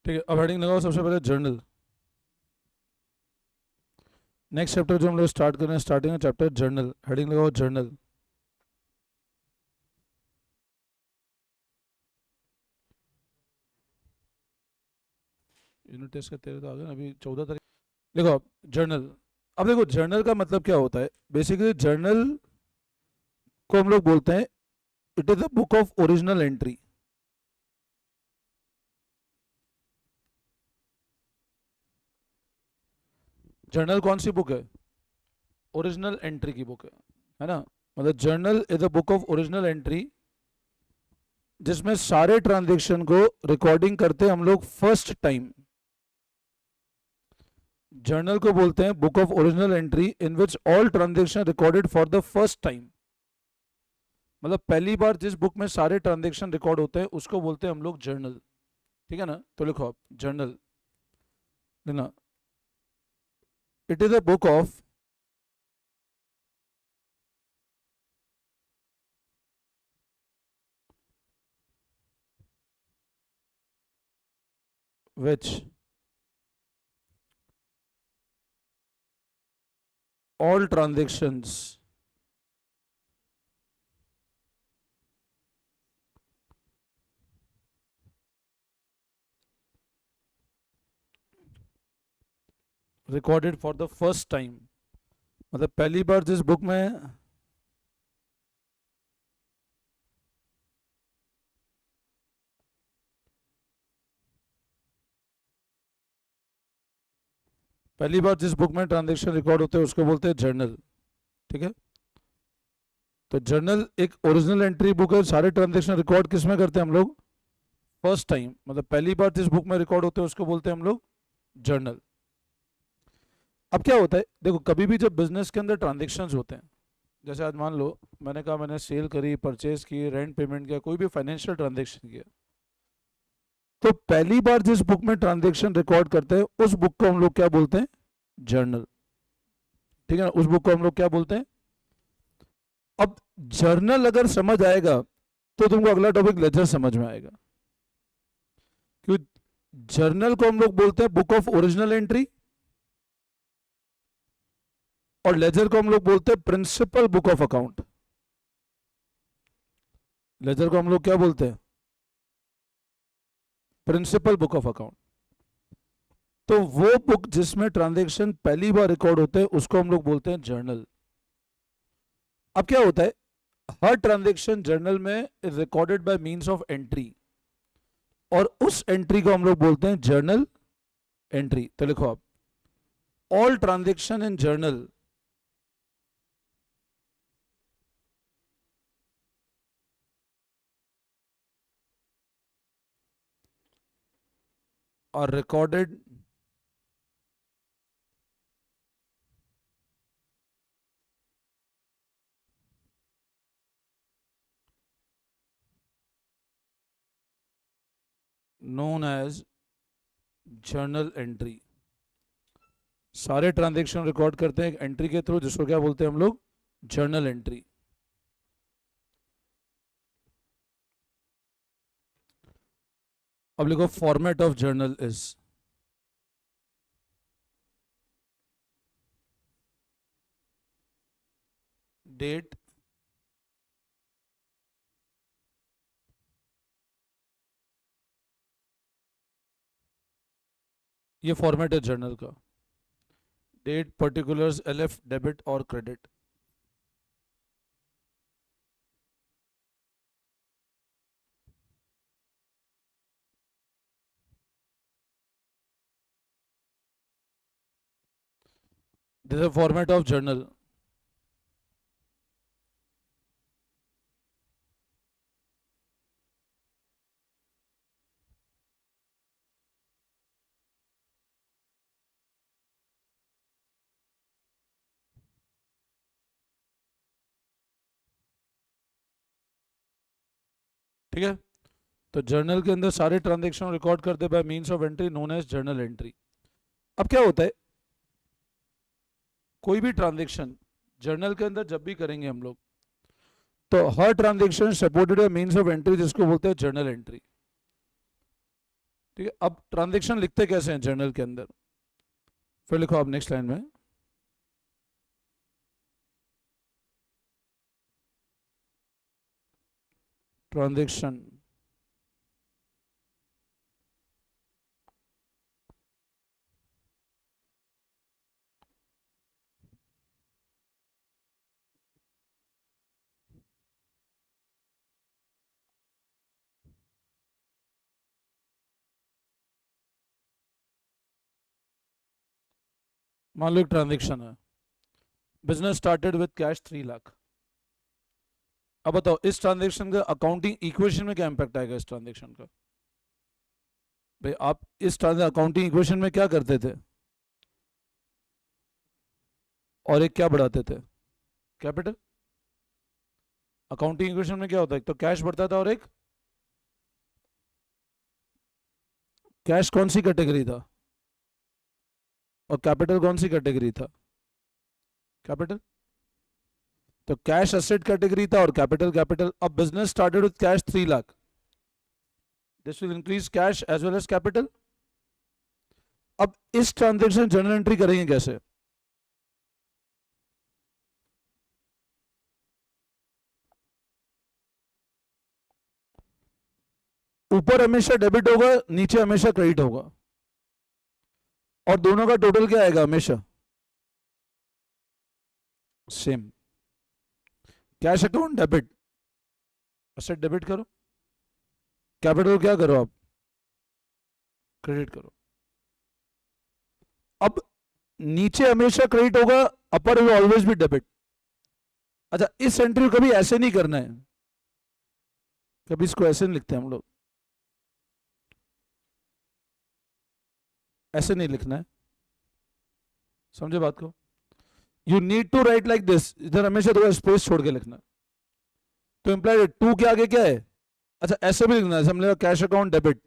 ठीक है, अब हेडिंग लगाओ सबसे पहले जर्नल। नेक्स्ट चैप्टर जो हम लोग स्टार्ट कर रहे हैं, स्टार्टिंग में चैप्टर जर्नल, हेडिंग लगाओ जर्नल। यूनिट टेस्ट का 13 तो आ गया, अभी 14 तारीख। देखो अब जर्नल, अब देखो जर्नल का मतलब क्या होता है। बेसिकली जर्नल को हम लोग बोलते हैं, it is the book of original entry. Journal कौन सी बुक है? ओरिजिनल एंट्री की बुक है ना। मतलब journal is the book of original entry, जिसमें सारे ट्रांजेक्शन को रिकॉर्डिंग करते हैं हम लोग फर्स्ट टाइम। जर्नल को बोलते हैं book of original entry in which all transaction recorded for the first time. मतलब पहली बार जिस बुक में सारे ट्रांजेक्शन रिकॉर्ड होते हैं उसको बोलते हैं हम लोग जर्नल। ठीक है ना, तो लिखो आप जर्नल लेना। It is a book of which all transactions recorded for the first time। मतलब पहली बार जिस बुक में ट्रांजेक्शन रिकॉर्ड होते हैं उसको बोलते हैं जर्नल। ठीक है, तो जर्नल एक ओरिजिनल एंट्री बुक है, सारे ट्रांजेक्शन रिकॉर्ड किस में करते हैं हम लोग? First time. मतलब पहली बार जिस बुक में रिकॉर्ड होते हैं उसको बोलते हैं हम लोग जर्नल। अब क्या होता है, देखो कभी भी जब बिजनेस के अंदर ट्रांजेक्शन्स होते हैं, जैसे आज मान लो मैंने कहा मैंने सेल करी, परचेज की, रेंट पेमेंट किया, कोई भी फाइनेंशियल ट्रांजेक्शन किया, तो पहली बार जिस बुक में ट्रांजेक्शन रिकॉर्ड करते हैं उस बुक को हम लोग क्या बोलते हैं? जर्नल। ठीक है ना, उस बुक को हम लोग क्या बोलते हैं? अब जर्नल अगर समझ आएगा तो तुमको अगला टॉपिक लेजर समझ में आएगा। क्योंकि जर्नल को हम लोग बोलते हैं बुक ऑफ ओरिजिनल एंट्री, और लेजर को हम लोग बोलते हैं principal book of account. Ledger को हम लोग क्या बोलते हैं? Principal book of account. तो वो बुक जिसमें ट्रांजेक्शन पहली बार रिकॉर्ड होते हैं उसको हम लोग बोलते हैं जर्नल। अब क्या होता है, हर ट्रांजेक्शन जर्नल में is recorded by means of entry, और उस एंट्री को हम लोग बोलते हैं जर्नल एंट्री। तो लिखो आप, all transaction in journal are recorded known as journal entry. सारे ट्रांजेक्शन रिकॉर्ड करते हैं एक एंट्री के थ्रू, जिसको क्या बोलते हैं हम लोग? Journal entry. अब लिखो format of journal is, date, ये फॉर्मेट है जर्नल का। डेट, पर्टिकुलर्स, एलएफ, डेबिट और credit. This is format of journal. ठीक है, तो जर्नल के अंदर सारे ट्रांजेक्शन रिकॉर्ड करते by means of entry known as journal entry. अब क्या होता है, कोई भी ट्रांजेक्शन जर्नल के अंदर जब भी करेंगे हम लोग, तो हर transaction supported by means of entry जिसको बोलते हैं जर्नल एंट्री। ठीक है, अब ट्रांजेक्शन लिखते कैसे हैं जर्नल के अंदर, फिर लिखो आप नेक्स्ट लाइन में, ट्रांजेक्शन मान लो एक ट्रांजेक्शन है, business started with cash 3 lakh. अब बताओ इस ट्रांजेक्शन का अकाउंटिंग इक्वेशन में क्या इंपैक्ट आएगा इस ट्रांजेक्शन का। भाई आप इस अकाउंटिंग इक्वेशन में क्या करते थे, और एक क्या बढ़ाते थे, कैपिटल। अकाउंटिंग इक्वेशन में क्या होता है, एक तो कैश बढ़ता था और एक कैश कौन सी कैटेगरी था और कैपिटल कौन सी कैटेगरी था, कैपिटल। तो कैश एसेट कैटेगरी था और कैपिटल कैपिटल। अब business started with cash 3 lakh, this will increase cash as well as capital. अब इस ट्रांजेक्शन जर्नल एंट्री करेंगे कैसे, ऊपर हमेशा डेबिट होगा, नीचे हमेशा क्रेडिट होगा, और दोनों का टोटल क्या आएगा हमेशा same. Cash account debit, asset debit करो, कैपिटल क्या करो आप क्रेडिट करो। अब नीचे हमेशा क्रेडिट होगा, अपर विल ऑलवेज बी डेबिट। अच्छा इस एंट्री को कभी ऐसे नहीं करना है, कभी इसको ऐसे नहीं लिखते हम लोग, ऐसे नहीं लिखना है, समझे बात को। You need to write like this, इधर हमेशा थोड़ा स्पेस छोड़ के लिखना। तो इंप्लाइड टू के आगे क्या है, अच्छा ऐसे भी लिखना है, समझ कैश अकाउंट डेबिट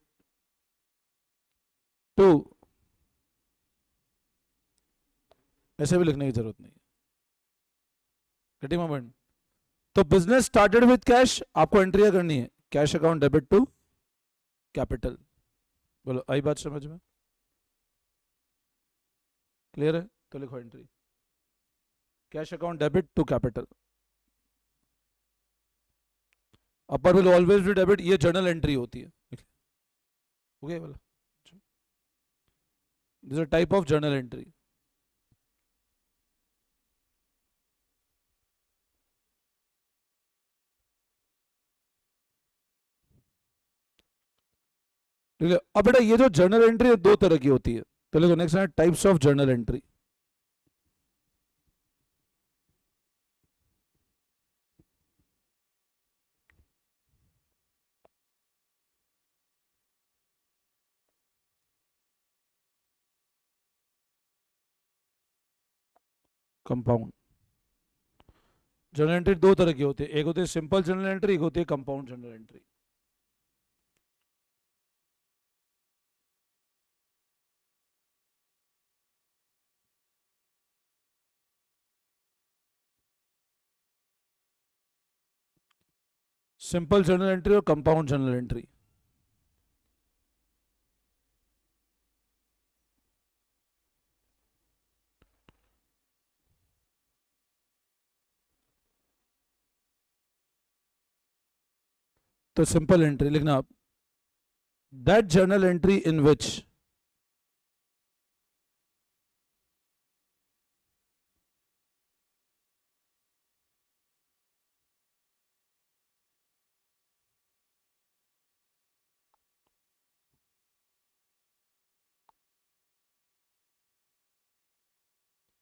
टू, ऐसे भी लिखने की जरूरत नहीं, गेटिंग माय पॉइंट। तो बिजनेस स्टार्टेड विद कैश, आपको एंट्री करनी है cash account debit to capital. बोलो आई बात समझ में, क्लियर है। तो लिखो entry cash account debit to capital, upper will always be debit, ये जर्नल एंट्री होती है। ओके बोला, this a type of journal entry. ठीक है, अब बेटा ये जो जर्नल एंट्री है दो तरह की होती है, तो देखो नेक्स्ट है types of journal entry. Compound journal entry दो तरह की होती है, एक होती है सिंपल जर्नल एंट्री, एक होती है compound journal entry. Simple journal entry और कंपाउंड जर्नल एंट्री। तो सिंपल एंट्री लिखना आप, that journal entry in which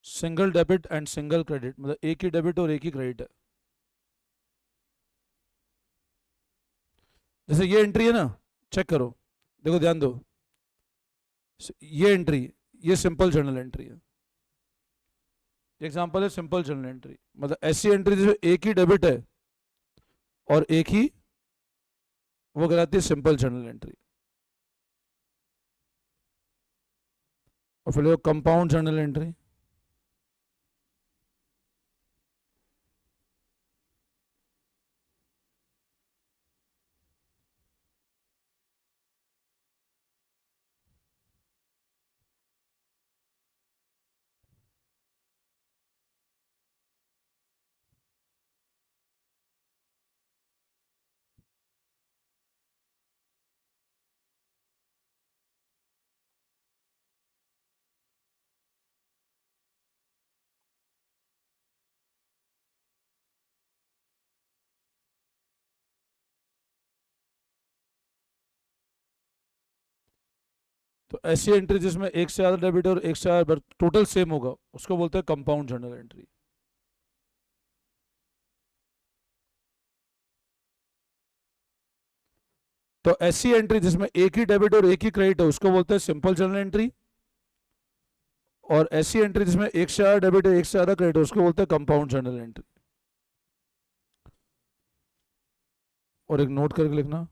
single debit and single credit, मतलब एक ही डेबिट और एक ही क्रेडिट है। जैसे ये एंट्री है ना, चेक करो, देखो ध्यान दो, ये एंट्री, ये सिंपल जर्नल एंट्री है, एग्जांपल है सिंपल जर्नल एंट्री, मतलब ऐसी एंट्री जिसमें एक ही डेबिट है और एक ही, वो कहलाती है सिंपल जर्नल एंट्री। और फिर कंपाउंड जर्नल एंट्री, तो ऐसी एंट्री जिसमें एक से ज़्यादा डेबिट और एक से ज़्यादा टोटल सेम होगा उसको बोलते हैं कंपाउंड जर्नल एंट्री। तो ऐसी एंट्री जिसमें एक ही डेबिट और एक ही क्रेडिट है उसको बोलते हैं सिंपल जर्नल एंट्री, और ऐसी एंट्री जिसमें एक से ज़्यादा डेबिट है एक से ज़्यादा क्रेडिट है उसको बोलते हैं कंपाउंड जर्नल एंट्री। और एक नोट करके लिखना,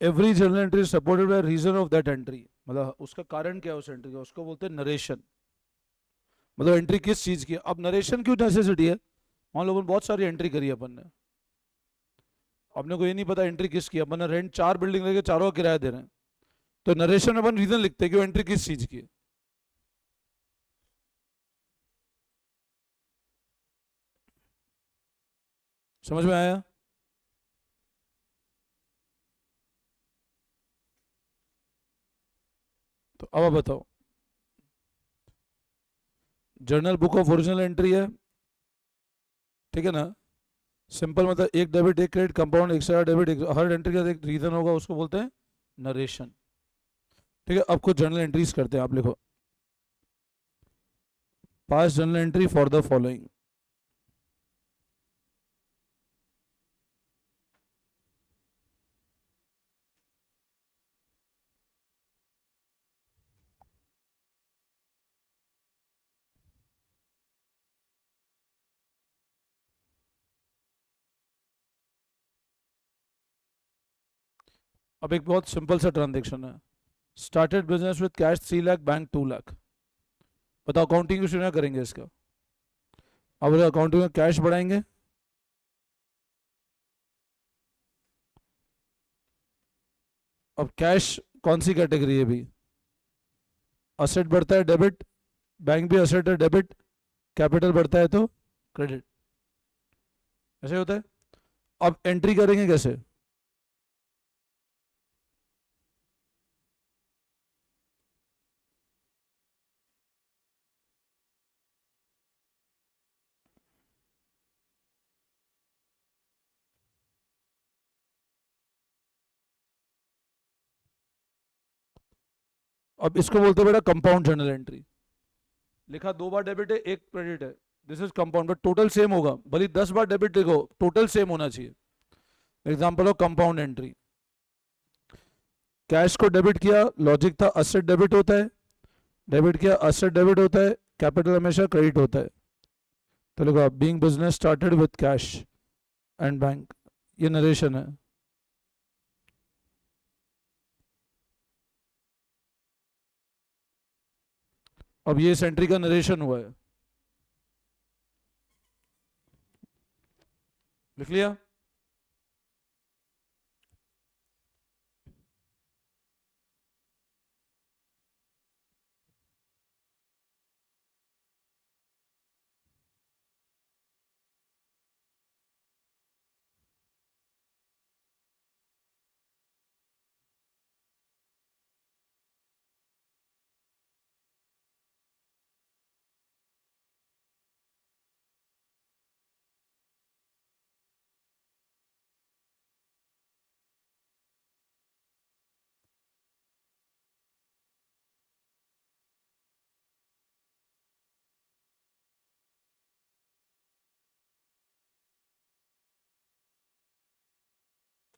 every journal entry supported by reason of that entry, मतलब उसका कारण क्या है उस एंट्री का, उसको बोलते हैं नरेशन। मतलब एंट्री किस चीज की है। अब नरेशन क्यों नेसेसिटी है, हम लोगों ने बहुत सारी एंट्री करी है अपन ने, अपने को ये नहीं पता एंट्री किस की है, अपन ने रेंट 4 बिल्डिंग लेके चारों का किराया दे रहे हैं, तो नरेशन में अपन रीजन लिखते हैं कि वो एंट्री किस चीज की है। समझ में आया। तो अब आप बताओ, journal book of original entry है, ठीक है ना। सिंपल मतलब एक डेबिट एक क्रेडिट, कंपाउंड एक से ज़्यादा डेबिट, हर एंट्री का एक रीजन होगा उसको बोलते हैं नरेशन। ठीक है, अब कुछ जर्नल एंट्रीज करते हैं, आप लिखो पास journal entry for the following. अब एक बहुत सिंपल सा ट्रांजेक्शन है, started business with cash 3 lakh, bank 2 lakh. बताओ अकाउंटिंग क्यों ना करेंगे इसका। अब अकाउंटिंग में कैश बढ़ाएंगे, अब कैश कौन सी कैटेगरी है भी, असेट बढ़ता है डेबिट, बैंक भी असेट है डेबिट, कैपिटल बढ़ता है तो क्रेडिट, ऐसे होता है। अब एंट्री करेंगे कैसे, अब इसको बोलते हैं बेटा कंपाउंड जर्नल एंट्री। लिखा 2 बार डेबिट है एक क्रेडिट है, this is compound, but total same होगा, भले 10 बार डेबिट लिखो टोटल सेम होना चाहिए। Example of compound entry, cash को डेबिट किया, लॉजिक था असेट डेबिट होता है, डेबिट किया असेट डेबिट होता है, कैपिटल हमेशा क्रेडिट होता है। तो लिखो being business started with cash and bank, ये नरेशन है। अब ये इस एंट्री का नरेशन हुआ है, लिख लिया।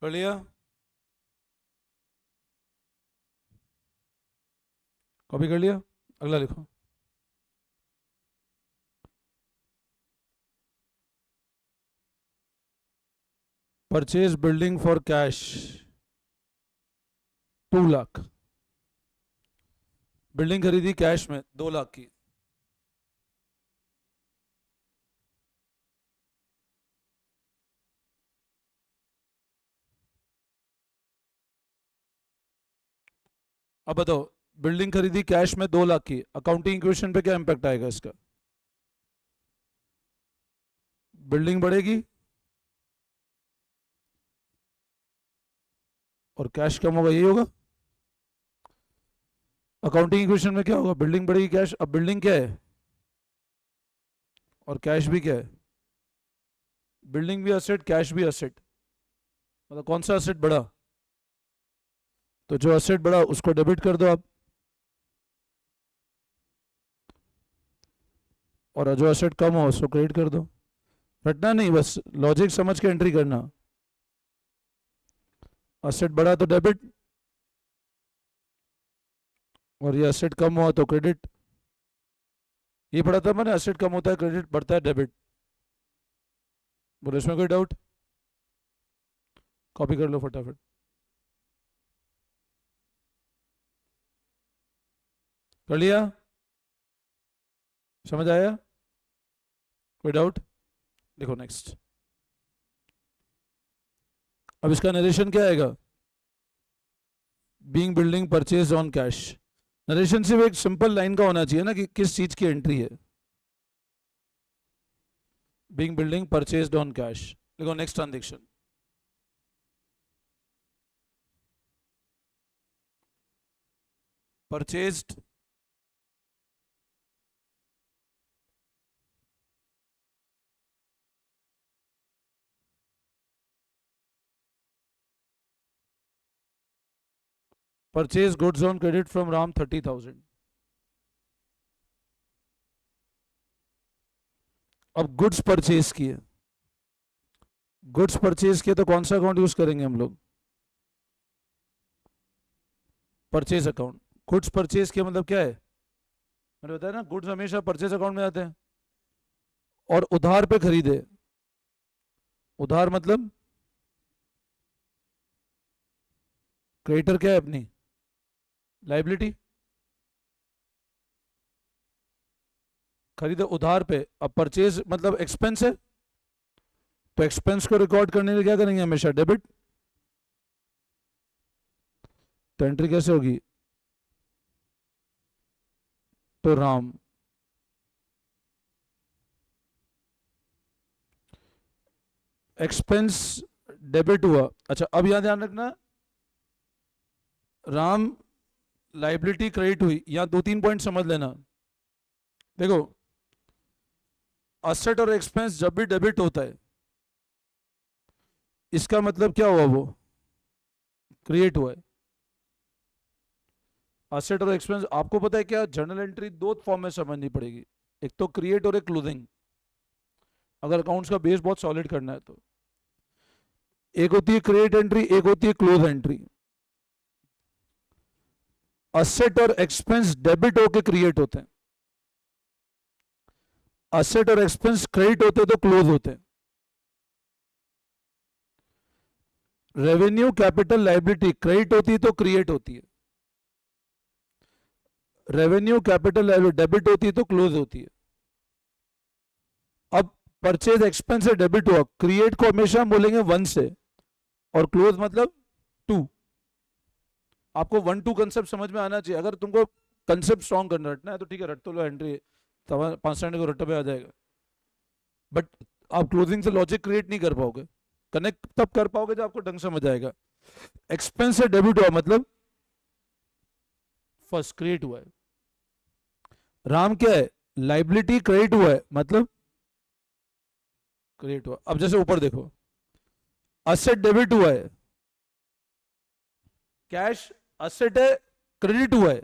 कर लिया, कॉपी कर लिया, अगला लिखो। Purchase building for cash 2 lakh, building खरीदी कैश में 2 लाख की। अब बताओ, बिल्डिंग खरीदी कैश में 2 लाख की, अकाउंटिंग इक्वेशन पे क्या इंपैक्ट आएगा इसका? बिल्डिंग बढ़ेगी और कैश कम होगा, यही होगा। अकाउंटिंग इक्वेशन में क्या होगा? बिल्डिंग बढ़ेगी, कैश। अब बिल्डिंग क्या है और कैश भी क्या है? बिल्डिंग भी असेट, कैश भी असेट, मतलब कौन सा असेट बढ़ा? तो जो असेट बढ़ा उसको डेबिट कर दो आप, और जो असेट कम हो उसको क्रेडिट कर दो। रटना नहीं, बस लॉजिक समझ के एंट्री करना। असेट बढ़ा तो डेबिट, और ये असेट कम हुआ तो क्रेडिट। ये पढ़ा था मैंने, असेट कम होता है क्रेडिट, बढ़ता है डेबिट। बोलो इसमें कोई डाउट? कॉपी कर लो फटाफट। कर लिया? समझ आया? कोई डाउट? देखो नेक्स्ट, अब इसका नरेशन क्या आएगा? Being building purchase on cash. Narration सिर्फ एक सिंपल लाइन का होना चाहिए ना, कि किस चीज की एंट्री है। Being building purchased on cash. देखो next transaction, purchased purchase goods on credit from Ram 30,000। अब गुड्स परचेज किए, गुड्स परचेज किए तो कौन सा अकाउंट यूज करेंगे हम लोग? Purchase account. गुड्स परचेज किया मतलब क्या है? मैंने बताया ना, गुड्स हमेशा परचेज अकाउंट में आते हैं। और उधार पे खरीदे, उधार मतलब क्रेडिटर क्या है अपनी? लाइबिलिटी। खरीदे उधार पे, अब परचेज मतलब एक्सपेंस है, तो एक्सपेंस को रिकॉर्ड करने के लिए क्या करेंगे? हमेशा डेबिट। तो एंट्री कैसे होगी? तो राम, एक्सपेंस डेबिट हुआ। अच्छा अब यहां ध्यान रखना, राम लाइबिलिटी क्रेडिट हुई, यहां 2-3 पॉइंट समझ लेना। देखो, असेट और एक्सपेंस जब भी डेबिट होता है, इसका मतलब क्या हुआ? वो क्रिएट हुआ है। असेट और एक्सपेंस आपको पता है क्या? जर्नल एंट्री 2 फॉर्म में समझनी पड़ेगी, एक तो क्रिएट और एक क्लोजिंग, अगर अकाउंट्स का बेस बहुत सॉलिड करना है तो। एक होती है क्रिएट एंट्री, एक होती है क्लोज एंट्री। असेट और एक्सपेंस डेबिट होके क्रिएट होते हैं, असेट और एक्सपेंस क्रेडिट होते तो क्लोज होते हैं। रेवेन्यू कैपिटल लाइबिलिटी क्रेडिट होती है तो क्रिएट होती है, रेवेन्यू कैपिटल लाइबिलिटी डेबिट होती है तो क्लोज होती है। अब परचेज एक्सपेंस से डेबिट हुआ, क्रिएट को हमेशा हम बोलेंगे 1 से, और क्लोज मतलब 2। आपको 1-2 कंसेप्ट समझ में आना चाहिए। अगर तुमको कंसेप्ट स्ट्रॉन्ग करना रटना है तो ठीक है, रट तो लो एंट्री, 5 को रट्टे पे आ जाएगा। बट आप क्लोजिंग से लॉजिक क्रिएट नहीं कर पाओगे, कनेक्ट तब कर पाओगे जब आपको ढंग समझ आएगा। एक्सपेंस से डेबिट हुआ मतलब फर्स्ट क्रिएट हुआ है। राम क्या है? लाइबिलिटी क्रेडिट हुआ है मतलब क्रिएट हुआ। अब जैसे ऊपर देखो, असेट डेबिट हुआ है, कैश असेट है क्रेडिट हुआ है,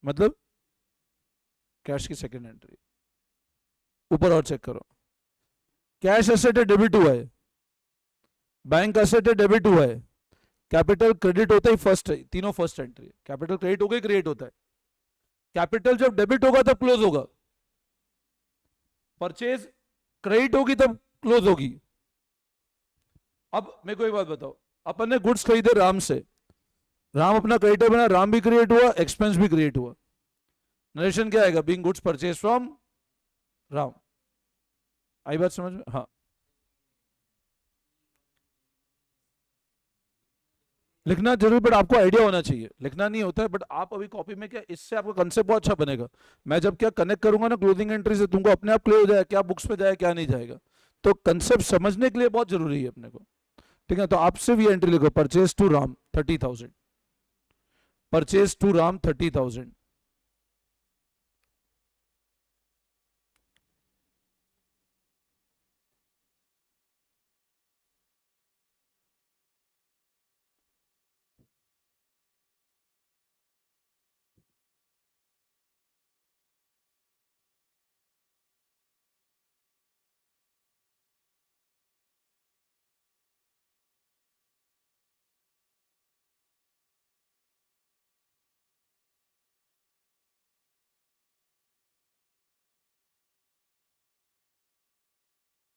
मतलब कैश की सेकंड एंट्री। ऊपर और चेक करो, कैश असेट है डेबिट हुआ है, बैंक असेट है डेबिट हुआ है, कैपिटल क्रेडिट होता ही फर्स्ट है, तीनों फर्स्ट एंट्री। कैपिटल क्रेडिट हो गई, क्रिएट होता है। कैपिटल जब डेबिट होगा तब क्लोज होगा, परचेज क्रेडिट होगी तब क्लोज होगी। अब मेरे को एक बात बताओ, अपन ने गुड्स खरीदे राम से, राम अपना क्रेडिटर बना, राम भी क्रिएट हुआ, एक्सपेंस भी क्रिएट हुआ। नरेशन क्या आएगा? Being goods purchase from Ram. आई बात समझ में? हाँ। लिखना जरूर, बट आपको आइडिया होना चाहिए, लिखना नहीं होता है, बट आप अभी कॉपी में क्या, इससे आपका कंसेप्ट बहुत अच्छा बनेगा। मैं जब क्या कनेक्ट करूंगा ना क्लोजिंग एंट्री से, तुमको अपने आप क्लियर हो जाएगा क्या बुक्स में जाए क्या नहीं जाएगा। तो कंसेप्ट समझने के लिए बहुत जरूरी है अपने को। ठीक है, तो आप सिर्फ ये एंट्री लिखो, purchase to Ram 30,000, purchase to Ram 30,000।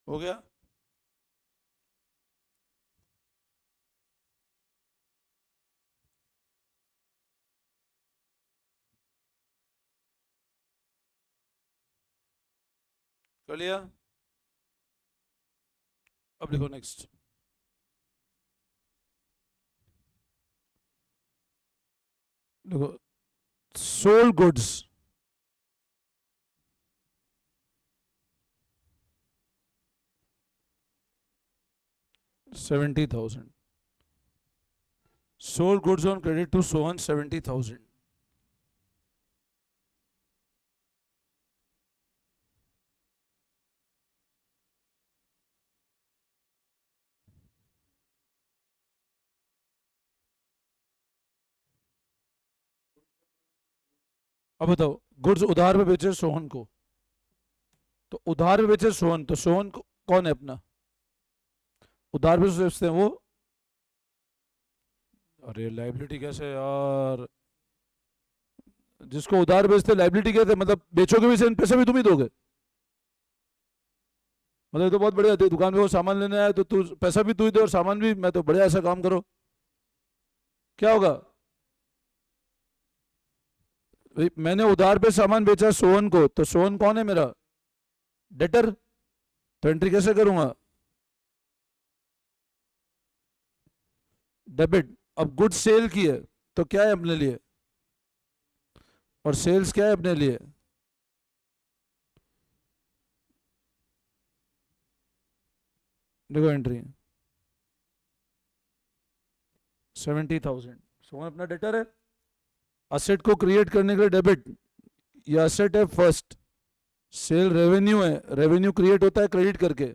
हो गया? कर लिया? अब लिखो नेक्स्ट। देखो, sold goods 70,000, sold goods on credit to Sohan 70,000। अब बताओ, गुड्स उधार में बेचे सोहन को, तो उधार में बेचे सोहन, तो सोहन कौन है अपना? उधार में बेचते हैं वो। अरे लाइबिलिटी कैसे यार, जिसको उधार बेचते लाइबिलिटी कहते, मतलब बेचोगे भी से पैसे भी तुम ही दोगे? मतलब ये तो बहुत बढ़िया, दुकान में वो सामान लेने आया तो तू पैसा भी तू ही दे और सामान भी मैं, तो बढ़िया, ऐसा काम करो। क्या होगा? मैंने उधार पे सामान बेचा सोहन को, तो सोहन कौन है मेरा? डेटर। तो एंट्री कैसे करूंगा? डेबिट। अब गुड्स सेल की है, तो क्या है अपने लिए, और सेल्स क्या है अपने लिए? देखो एंट्री 70,000, सोहन अपना डेटर है। असेट को क्रिएट करने के लिए डेबिट, ये असेट है फर्स्ट। सेल रेवेन्यू है, रेवेन्यू क्रिएट होता है क्रेडिट करके।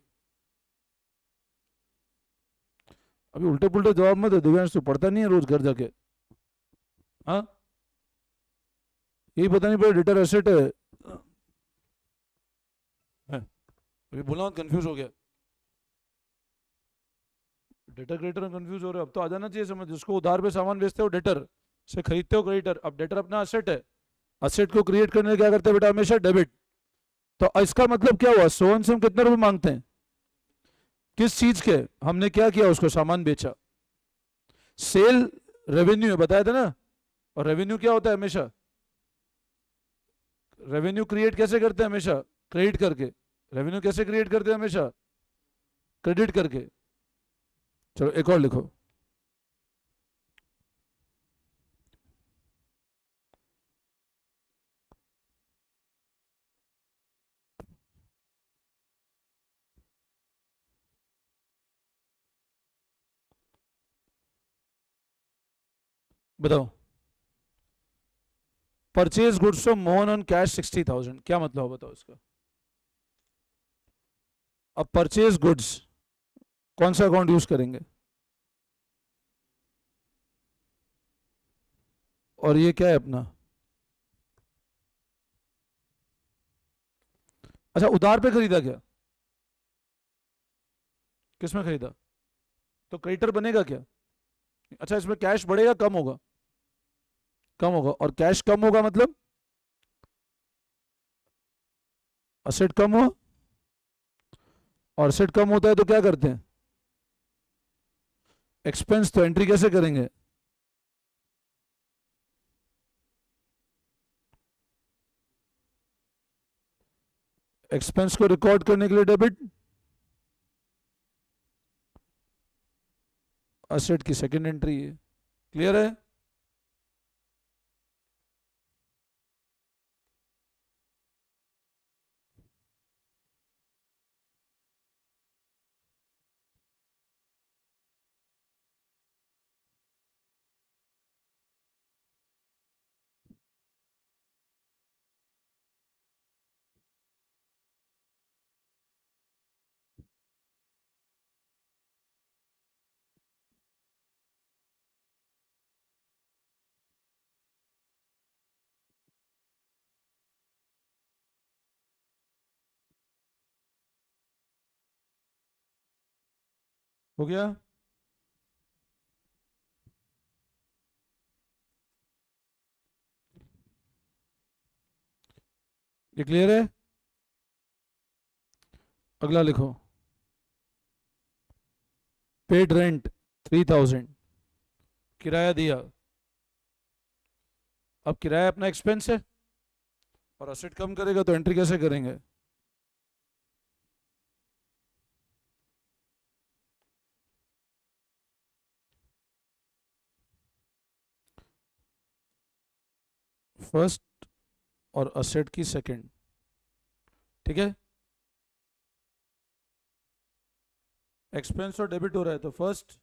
अभी उल्टे पुल्टे जवाब मत दे दिव्यांश, तू पढ़ता नहीं है रोज घर जाके? हाँ, यही पता नहीं पड़ा डेटर एसेट है। अभी बोला कंफ्यूज हो गया, डेटर क्रेडिटर में कंफ्यूज हो रहे हो, अब तो आ जाना चाहिए समझ। जिसको उधार पे सामान बेचते हो डेटर, से खरीदते हो क्रेडिटर। अब डेटर अपना असेट है, असेट को क्रिएट करने क्या करते हैं बेटा, हमेशा डेबिट। तो इसका मतलब क्या हुआ, सोहन से हम कितने रुपए मांगते हैं, किस चीज के? हमने क्या किया, उसको सामान बेचा। सेल रेवेन्यू है, बताया था ना। और रेवेन्यू क्या होता है हमेशा, रेवेन्यू क्रिएट कैसे करते हैं हमेशा, क्रेडिट करके। रेवेन्यू कैसे क्रिएट करते हैं हमेशा, क्रेडिट करके। चलो एक और लिखो, बताओ। Purchase goods from Mohan on cash 60,000, क्या मतलब बताओ इसका? अब परचेज गुड्स कौन सा अकाउंट यूज करेंगे, और ये क्या है अपना? अच्छा, उधार पे खरीदा क्या, किसमें खरीदा? तो क्रेडिटर बनेगा क्या? अच्छा, इसमें कैश बढ़ेगा कम होगा? कम होगा, और कैश कम होगा मतलब असेट कम हुआ, और असेट कम होता है तो क्या करते हैं, एक्सपेंस। तो एंट्री कैसे करेंगे, एक्सपेंस को रिकॉर्ड करने के लिए डेबिट, असेट की सेकंड एंट्री है। क्लियर है? हो गया? ये क्लियर है? अगला लिखो, पेड रेंट 3000, किराया दिया। अब किराया अपना एक्सपेंस है और असेट कम करेगा तो एंट्री कैसे करेंगे? फर्स्ट और असेट की सेकंड, ठीक है? एक्सपेंस और डेबिट हो रहा है तो फर्स्ट,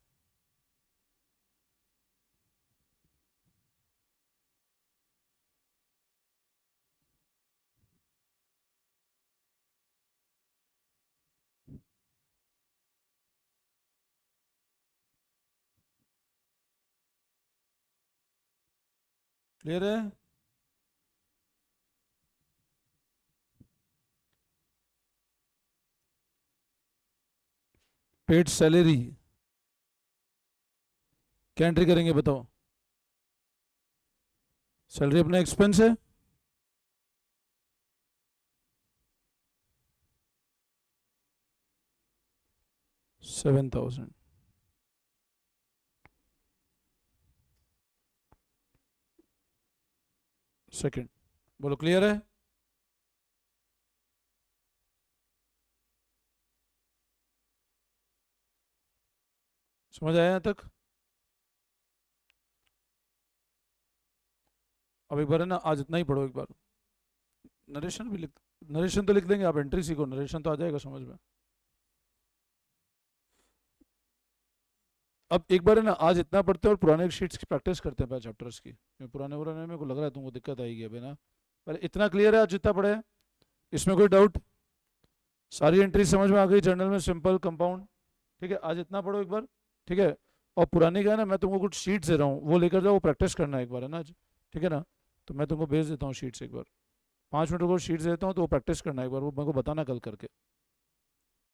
क्लियर है? पेड सैलरी क्या एंट्री करेंगे बताओ? सैलरी अपना एक्सपेंस है, $7,000। सेकंड, बोलो क्लियर है? समझ आया यहाँ तक? अब एक बार है ना, आज इतना ही पढ़ो एक बार। नरेशन भी लिख, नरेशन तो लिख देंगे, आप एंट्री सीखो, नरेशन तो आ जाएगा समझ में। अब एक बार है ना, आज इतना पढ़ते हैं और पुराने शीट्स की प्रैक्टिस करते हैं चैप्टर्स की, पुराने पुराने में को लग रहा है तुमको दिक्कत आएगी अभी ना। पर इतना क्लियर है आज जितना पढ़े हैं? इसमें कोई डाउट? सारी एंट्री समझ में आ गई? जर्नल में सिंपल, कंपाउंड, ठीक है? आज इतना पढ़ो एक बार, ठीक है? और पुरानी का है ना, मैं तुमको कुछ शीट्स दे रहा हूँ, वो लेकर जाओ, वो प्रैक्टिस करना है एक बार, है ना आज, ठीक है ना? तो मैं तुमको भेज देता हूँ शीट्स एक बार, 5 मिनट को शीट्स देता हूँ, तो वो प्रैक्टिस करना है एक बार, वो मेरे को बताना कल करके।